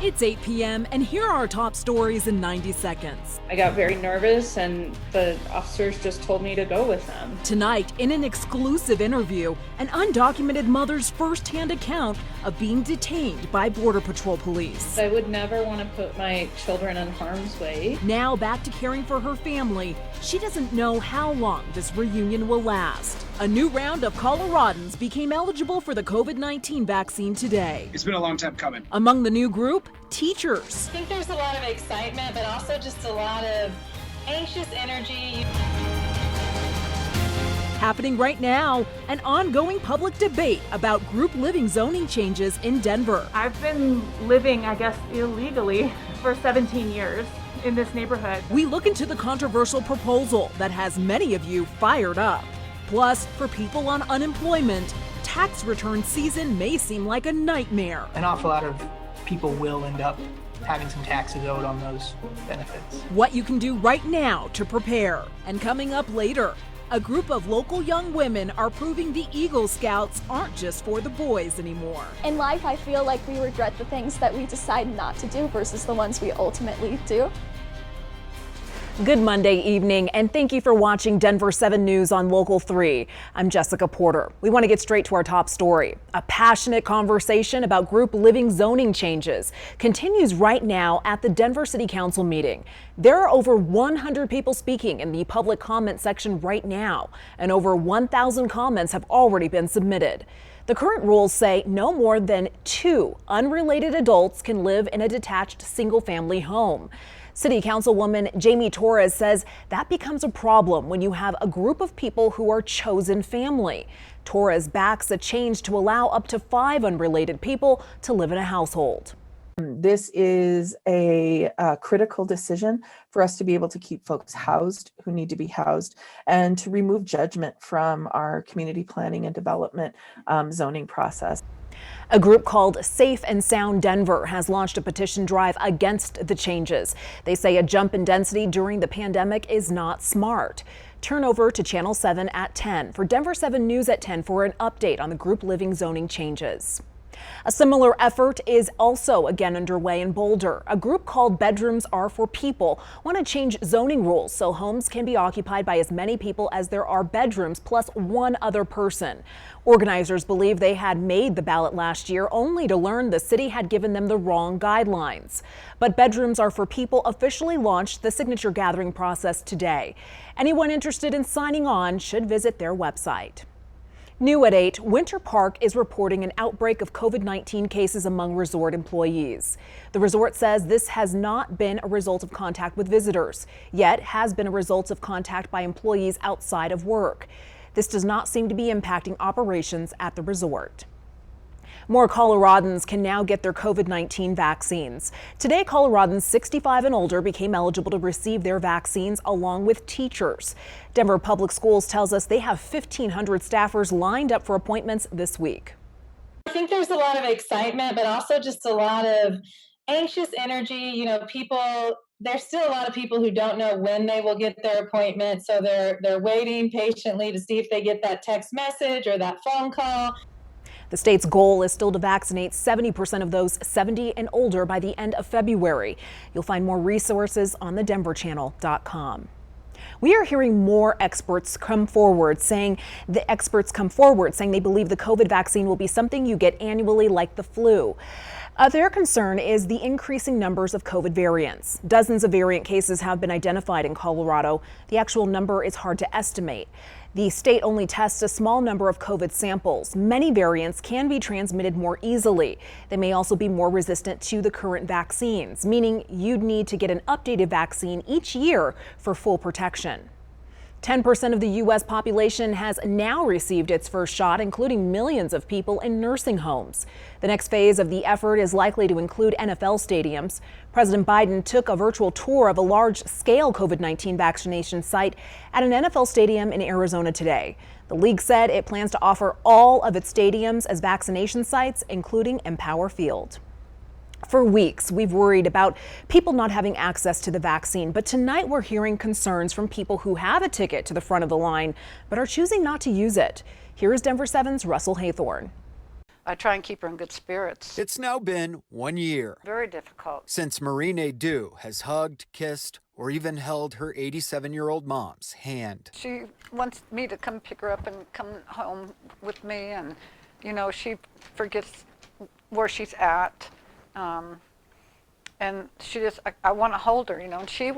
It's 8 p.m. and here are our top stories in 90 seconds. I got very nervous and the officers just told me to go with them. Tonight, in an exclusive interview, an undocumented mother's firsthand account of being detained by Border Patrol police. I would never want to put my children in harm's way. Now back to caring for her family, she doesn't know how long this reunion will last. A new round of Coloradans became eligible for the COVID-19 vaccine today. It's been a long time coming. Among the new group, teachers. I think there's a lot of excitement, but also just a lot of anxious energy. Happening right now, an ongoing public debate about group living zoning changes in Denver. I've been living, I guess, illegally for 17 years in this neighborhood. We look into the controversial proposal that has many of you fired up. Plus, for people on unemployment, tax return season may seem like a nightmare. An awful lot of people will end up having some taxes owed on those benefits. What you can do right now to prepare. And coming up later, a group of local young women are proving the Eagle Scouts aren't just for the boys anymore. In life, I feel like we regret the things that we decide not to do versus the ones we ultimately do. Good Monday evening, and thank you for watching Denver7 News on Local 3. I'm Jessica Porter. We want to get straight to our top story. A passionate conversation about group living zoning changes continues right now at the Denver City Council meeting. There are over 100 people speaking in the public comment section right now, and over 1,000 comments have already been submitted. The current rules say no more than 2 unrelated adults can live in a detached single-family home. City Councilwoman Jamie Torres says that becomes a problem when you have a group of people who are chosen family. Torres backs a change to allow up to 5 unrelated people to live in a household. This is a critical decision for us to be able to keep folks housed who need to be housed and to remove judgment from our community planning and development zoning process. A group called Safe and Sound Denver has launched a petition drive against the changes. They say a jump in density during the pandemic is not smart. Turn over to Channel 7 at 10 for Denver7 News at 10 for an update on the group living zoning changes. A similar effort is also again underway in Boulder. A group called Bedrooms Are for People want to change zoning rules so homes can be occupied by as many people as there are bedrooms plus 1 other person. Organizers believe they had made the ballot last year only to learn the city had given them the wrong guidelines. But Bedrooms Are for People officially launched the signature gathering process today. Anyone interested in signing on should visit their website. New at 8, Winter Park is reporting an outbreak of COVID-19 cases among resort employees. The resort says this has not been a result of contact with visitors, yet has been a result of contact by employees outside of work. This does not seem to be impacting operations at the resort. More Coloradans can now get their COVID-19 vaccines. Today, Coloradans 65 and older became eligible to receive their vaccines along with teachers. Denver Public Schools tells us they have 1,500 staffers lined up for appointments this week. I think there's a lot of excitement, but also just a lot of anxious energy. There's still a lot of people who don't know when they will get their appointment, so they're waiting patiently to see if they get that text message or that phone call. The state's goal is still to vaccinate 70% of those 70 and older by the end of February. You'll find more resources on thedenverchannel.com. We are hearing more experts come forward saying they believe the COVID vaccine will be something you get annually like the flu. Their concern is the increasing numbers of COVID variants. Dozens of variant cases have been identified in Colorado. The actual number is hard to estimate. The state only tests a small number of COVID samples. Many variants can be transmitted more easily. They may also be more resistant to the current vaccines, meaning you'd need to get an updated vaccine each year for full protection. 10% of the U.S. population has now received its first shot, including millions of people in nursing homes. The next phase of the effort is likely to include NFL stadiums. President Biden took a virtual tour of a large-scale COVID-19 vaccination site at an NFL stadium in Arizona today. The league said it plans to offer all of its stadiums as vaccination sites, including Empower Field. For weeks, we've worried about people not having access to the vaccine, but tonight we're hearing concerns from people who have a ticket to the front of the line, but are choosing not to use it. Here is Denver7's Russell Haythorne. I try and keep her in good spirits. It's now been 1 year Very difficult. since Marie Nadeau has hugged, kissed, or even held her 87-year-old mom's hand. She wants me to come pick her up and come home with me, and you know, she forgets where she's at, and she just, I want to hold her, you know, and she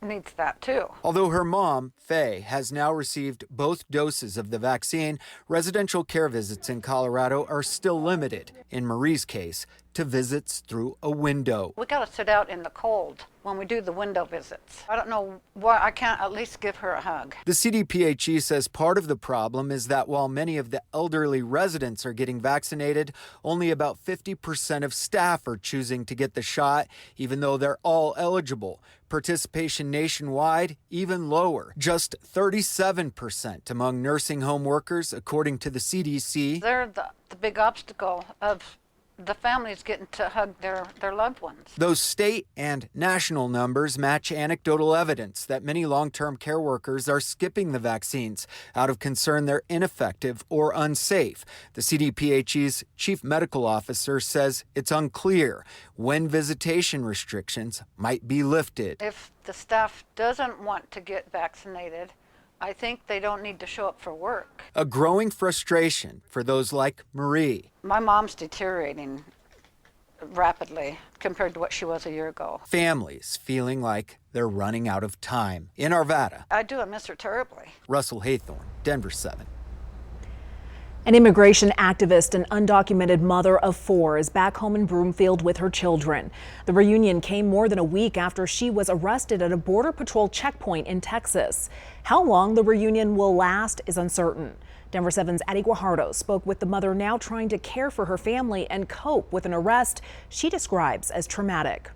needs that too. Although her mom, Faye, has now received both doses of the vaccine, residential care visits in Colorado are still limited, in Marie's case, to visits through a window. We got to sit out in the cold when we do the window visits. I don't know why I can't at least give her a hug. The CDPHE says part of the problem is that while many of the elderly residents are getting vaccinated, only about 50% of staff are choosing to get the shot, even though they're all eligible. Participation nationwide, even lower, just 37% among nursing home workers, according to the CDC. They're the big obstacle of the families getting to hug their loved ones. Those state and national numbers match anecdotal evidence that many long-term care workers are skipping the vaccines out of concern they're ineffective or unsafe. The CDPHE's chief medical officer says it's unclear when visitation restrictions might be lifted. If the staff doesn't want to get vaccinated, I think they don't need to show up for work. A growing frustration for those like Marie. My mom's deteriorating rapidly compared to what she was a year ago. Families feeling like they're running out of time. In Arvada, I do miss her terribly. Russell Haythorne, Denver7. An immigration activist and undocumented mother of 4 is back home in Broomfield with her children. The reunion came more than a week after she was arrested at a Border Patrol checkpoint in Texas. How long the reunion will last is uncertain. Denver7's Addie Guajardo spoke with the mother now trying to care for her family and cope with an arrest she describes as traumatic.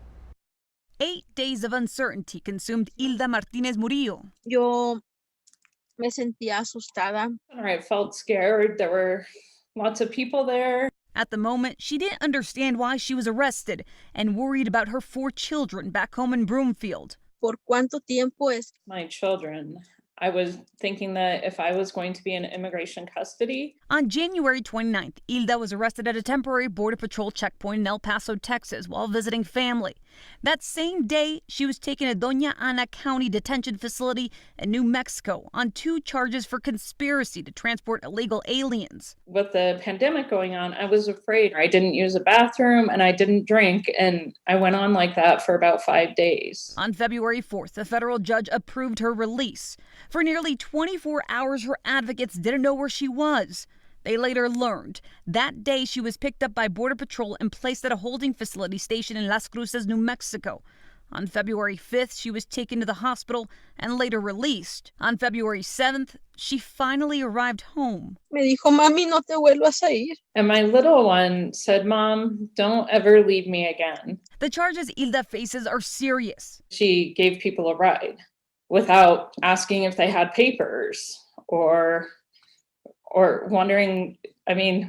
8 days of uncertainty consumed Hilda Martinez Murillo. Yo me sentía asustada. I felt scared. There were lots of people there. At the moment, she didn't understand why she was arrested and worried about her 4 children back home in Broomfield. ¿Por cuánto tiempo es? My children. I was thinking that if I was going to be in immigration custody. On January 29th, Hilda was arrested at a temporary Border Patrol checkpoint in El Paso, Texas, while visiting family. That same day, she was taken to Doña Ana County Detention Facility in New Mexico on 2 charges for conspiracy to transport illegal aliens. With the pandemic going on, I was afraid. I didn't use a bathroom and I didn't drink, and I went on like that for about 5 days. On February 4th, the federal judge approved her release. For nearly 24 hours, her advocates didn't know where she was. They later learned that day she was picked up by Border Patrol and placed at a holding facility stationed in Las Cruces, New Mexico. On February 5th, she was taken to the hospital and later released. On February 7th, she finally arrived home. Me dijo, mami, no te vuelvas a ir. And my little one said, Mom, don't ever leave me again. The charges Hilda faces are serious. She gave people a ride without asking if they had papers or wondering,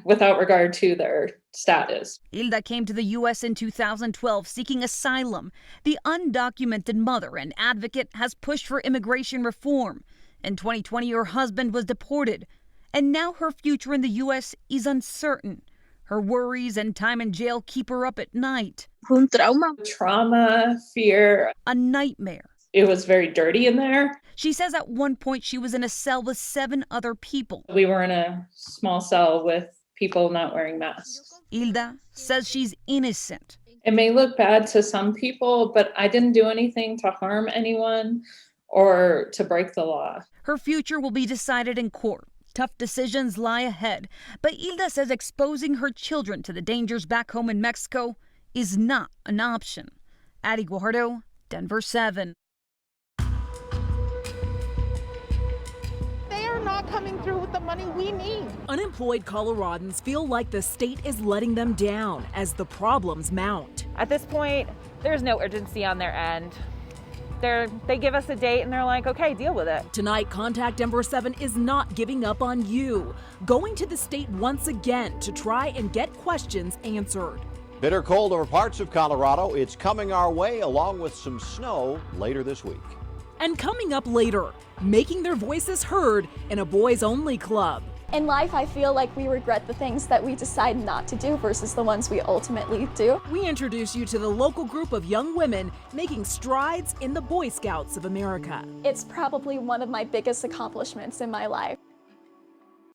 without regard to their status. Hilda came to the U.S. in 2012 seeking asylum. The undocumented mother and advocate has pushed for immigration reform. In 2020, her husband was deported, and now her future in the U.S. is uncertain. Her worries and time in jail keep her up at night. Fue un trauma. Trauma, fear. A nightmare. It was very dirty in there. She says at one point she was in a cell with 7 other people. We were in a small cell with people not wearing masks. Hilda says she's innocent. It may look bad to some people, but I didn't do anything to harm anyone or to break the law. Her future will be decided in court. Tough decisions lie ahead. But Hilda says exposing her children to the dangers back home in Mexico is not an option. Addie Guajardo, Denver7. Not coming through with the money we need. Unemployed Coloradans feel like the state is letting them down as the problems mount. At this point, there's no urgency on their end. They give us a date and they're like, okay, deal with it. Tonight, Contact Denver7 is not giving up on you. Going to the state once again to try and get questions answered. Bitter cold over parts of Colorado. It's coming our way along with some snow later this week. And coming up later, making their voices heard in a boys-only club. In life, I feel like we regret the things that we decide not to do versus the ones we ultimately do. We introduce you to the local group of young women making strides in the Boy Scouts of America. It's probably one of my biggest accomplishments in my life.